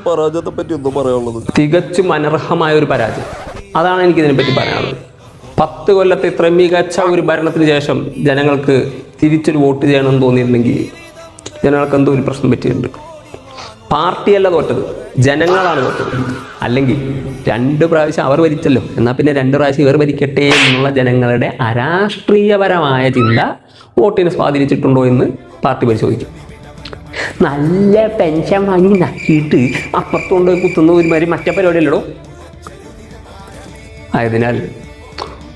പരാജയത്തെ പറ്റി ഒന്നും പറയാനുള്ളത് തികച്ചും അനർഹമായ ഒരു പരാജയം. അതാണ് എനിക്കിതിനെപ്പറ്റി പറയാനുള്ളത്. 10 കൊല്ലത്തെ ഇത്ര മികച്ച ഒരു ഭരണത്തിന് ശേഷം ജനങ്ങൾക്ക് തിരിച്ചൊരു വോട്ട് ചെയ്യണമെന്ന് തോന്നിയിരുന്നെങ്കിൽ ജനങ്ങൾക്ക് എന്തോ ഒരു പ്രശ്നം പറ്റിയിട്ടുണ്ട്. പാർട്ടിയല്ല തോറ്റത്, ജനങ്ങളാണ് തോറ്റത്. അല്ലെങ്കിൽ 2 പ്രാവശ്യം അവർ ഭരിച്ചല്ലോ, എന്നാൽ പിന്നെ 2 പ്രാവശ്യം ഇവർ ഭരിക്കട്ടെ എന്നുള്ള ജനങ്ങളുടെ അരാഷ്ട്രീയപരമായ ചിന്ത വോട്ടിനെ സ്വാധീനിച്ചിട്ടുണ്ടോ എന്ന് പാർട്ടി പരിശോധിക്കും. നല്ല പെൻഷൻ വാങ്ങി നക്കിയിട്ട് അപ്പുറത്തുകൊണ്ട് കുത്തുന്ന ഒരുമാതിരി മറ്റേ പരിപാടിയല്ലടോ. ആയതിനാൽ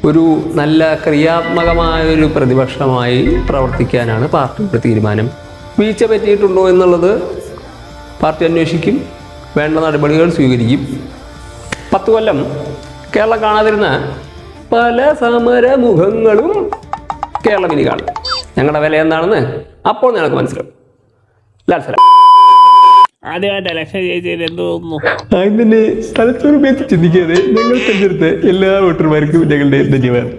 ഒരു നല്ല ക്രിയാത്മകമായൊരു പ്രതിപക്ഷമായി പ്രവർത്തിക്കാനാണ് പാർട്ടിയുടെ തീരുമാനം. വീഴ്ച പറ്റിയിട്ടുണ്ടോ എന്നുള്ളത് പാർട്ടി അന്വേഷിക്കും, വേണ്ട നടപടികൾ സ്വീകരിക്കും. 10 കൊല്ലം കേരളം കാണാതിരുന്ന പല സമരമുഖങ്ങളും കേരളം ഇനി കാണും. ഞങ്ങളുടെ വില എന്താണെന്ന് അപ്പോൾ ഞങ്ങൾക്ക് മനസ്സിലാവും. ആദ്യമായിട്ട് ഇലക്ഷൻ ജയിച്ചതിൽ എന്ത് തോന്നുന്നു? അതിൻ്റെ തലച്ചോറ് പേച്ച് ചിന്തിക്കാതെ ഞങ്ങൾ തെരഞ്ഞെടുത്ത എല്ലാ വോട്ടർമാർക്കും ഞങ്ങളുടെ ധന്യവാദം.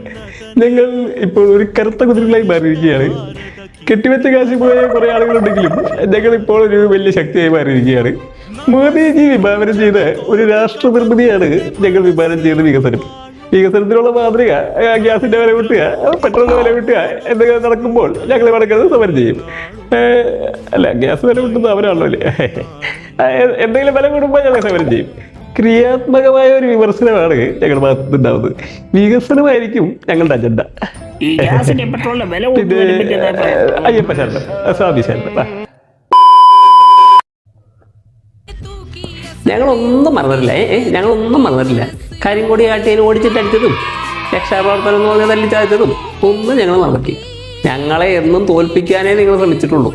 ഞങ്ങൾ ഇപ്പോൾ ഒരു കറുത്ത കുതിരകളായി മാറിയിരിക്കുകയാണ്. കെട്ടിവെച്ച കാശ് പോയ കുറേ ആളുകളുണ്ടെങ്കിലും ഞങ്ങളിപ്പോൾ ഒരു വലിയ ശക്തിയായി മാറിയിരിക്കുകയാണ്. മോദിജി വിഭാവനം ചെയ്ത ഒരു രാഷ്ട്ര നിർമ്മിതിയാണ് ഞങ്ങൾ വിഭാവനം ചെയ്ത വികസനം. വികസനത്തിനുള്ള മാതൃക ഗ്യാസിൻ്റെ വില കൂട്ടുക, പെട്രോളിൻ്റെ വില കൂട്ടുക എന്നൊക്കെ നടക്കുമ്പോൾ ഞങ്ങൾ നടക്കുന്നത് സമരം ചെയ്യും. അല്ല, ഗ്യാസ് വില കൂട്ടുന്നത് അവരാണല്ലോ അല്ലേ. എന്തെങ്കിലും വില കൂടുമ്പോൾ ഞങ്ങൾ സമരം ചെയ്യും. ക്രിയാത്മകമായ ഒരു വിമർശനമാണ് ഞങ്ങളുടെ ഭാഗത്തുനിന്നുണ്ടാവുന്നത്. വികസനമായിരിക്കും ഞങ്ങളുടെ അജണ്ട. പിന്നെ അയ്യപ്പ ശരണം, സ്വാമി ശരണം. ഞങ്ങളൊന്നും മറന്നിട്ടില്ല. കരിങ്കൊടി കാട്ടിയതിന് ഓടിച്ചിട്ടടിച്ചതും രക്ഷാപ്രവർത്തനം എന്ന് പറഞ്ഞാൽ തല്ലിച്ചതച്ചതും ഒന്നും ഞങ്ങൾ മറക്കി. ഞങ്ങളെ എന്നും തോൽപ്പിക്കാനേ നിങ്ങൾ ശ്രമിച്ചിട്ടുള്ളൂ.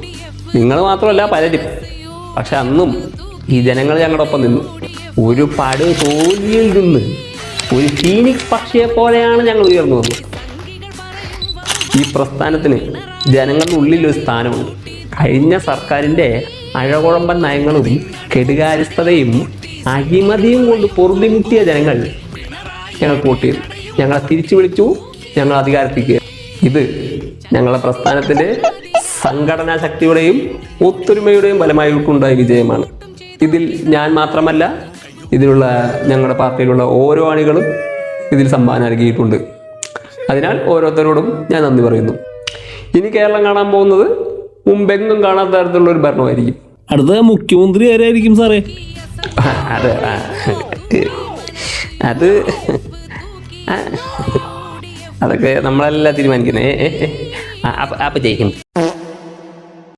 നിങ്ങൾ മാത്രമല്ല പലരും. പക്ഷെ അന്നും ഈ ജനങ്ങൾ ഞങ്ങളുടെ ഒപ്പം നിന്നു. ഒരു പടു തോൽവിയിൽ നിന്ന് ഒരു ഫീനിക്സ് പക്ഷിയെ പോലെയാണ് ഞങ്ങൾ ഉയർന്നു വന്നത്. ഈ പ്രസ്ഥാനത്തിന് ജനങ്ങളുടെ ഉള്ളിലൊരു സ്ഥാനമുണ്ട്. കഴിഞ്ഞ സർക്കാരിൻ്റെ അഴകുഴമ്പൻ നയങ്ങളും കെടുകാര്യസ്ഥതയും അഴിമതിയും കൊണ്ട് പൊറുതിമുട്ടിയ ജനങ്ങൾ ഞങ്ങൾക്ക് വോട്ട് ചെയ്തു. ഞങ്ങളെ തിരിച്ചു വിളിച്ചു, ഞങ്ങൾ അധികാരത്തിലേക്ക്. ഇത് ഞങ്ങളുടെ പ്രസ്ഥാനത്തിൻ്റെ സംഘടനാ ശക്തിയുടെയും ഒത്തൊരുമയുടെയും ഫലമായിട്ടുണ്ടായ വിജയമാണ്. ഇതിൽ ഞാൻ മാത്രമല്ല, ഇതിലുള്ള ഞങ്ങളുടെ പാർട്ടിയിലുള്ള ഓരോ അണികളും ഇതിൽ സംഭാവന നൽകിയിട്ടുണ്ട്. അതിനാൽ ഓരോരുത്തരോടും ഞാൻ നന്ദി പറയുന്നു. ഇനി കേരളം കാണാൻ പോകുന്നത് മുമ്പെങ്ങും കാണാത്ത തരത്തിലുള്ള ഒരു ഭരണമായിരിക്കും. അടുത്ത മുഖ്യമന്ത്രി ആരായിരിക്കും സാറേ? അതൊക്കെ നമ്മളെല്ലാം തീരുമാനിക്കുന്നേ. അപ്പം ജയിക്കും.